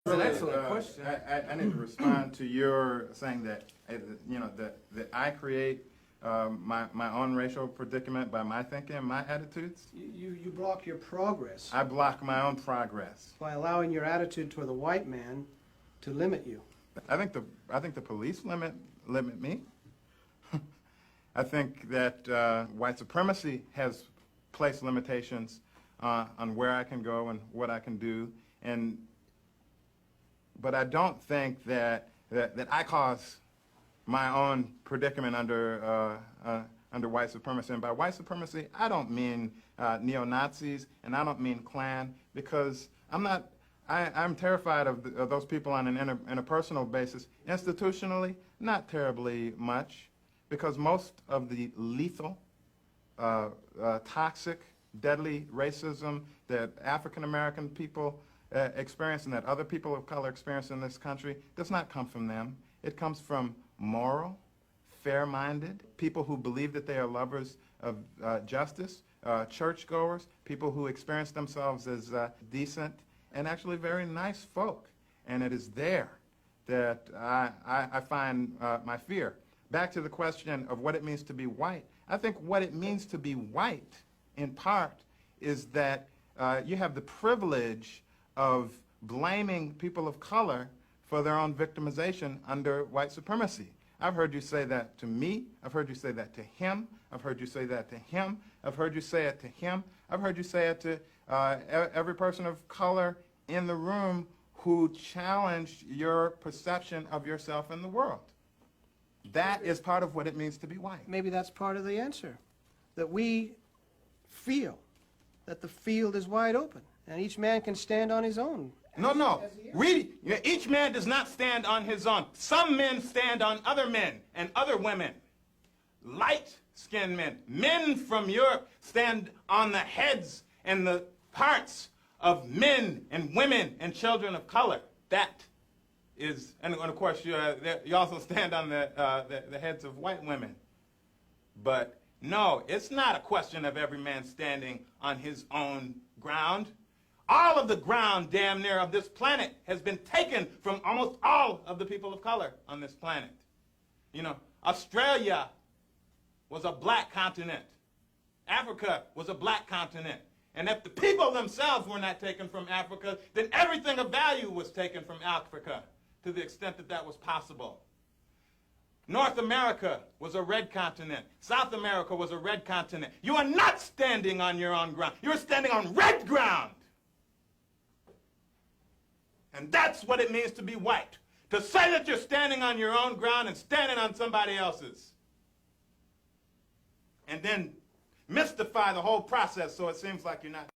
That's an excellent question. I need to respond to your saying that, that I create my own racial predicament by my thinking and my attitudes. You block your progress I block my own progress. by allowing your attitude toward the white man to limit you. I think the police limit me. I think that white supremacy has placed limitations on where I can go and what I can do, but I don't think that I cause my own predicament under white supremacy. And by white supremacy, I don't mean neo-Nazis, and I don't mean Klan, because I'm terrified of those people on an interpersonal basis. Institutionally, not terribly much, because most of the lethal, toxic, deadly racism that African American people experience and that other people of color experience in this country does not come from them. It comes from moral, fair-minded people who believe that they are lovers of justice, churchgoers, people who experience themselves as decent and actually very nice folk. And it is there that I find my fear. Back to the question of what it means to be white. I think what it means to be white, in part, is that you have the privilege of blaming people of color for their own victimization under white supremacy. I've heard you say that to me. I've heard you say that to him. I've heard you say that to him. I've heard you say it to him. I've heard you say it to every person of color in the room who challenged your perception of yourself in the world. That is part of what it means to be white. Maybe that's part of the answer, that we feel that the field is wide open and each man can stand on his own. No. Each man does not stand on his own. Some men stand on other men and other women. Light-skinned men. Men from Europe stand on the heads and the parts of men and women and children of color. That is, and of course, you also stand on the heads of white women. But no, it's not a question of every man standing on his own ground. All of the ground, damn near, of this planet has been taken from almost all of the people of color on this planet. You know, Australia was a black continent. Africa was a black continent. And if the people themselves were not taken from Africa, then everything of value was taken from Africa, to the extent that that was possible. North America was a red continent. South America was a red continent. You are not standing on your own ground. You're standing on red ground. And that's what it means to be white. To say that you're standing on your own ground and standing on somebody else's. And then mystify the whole process so it seems like you're not.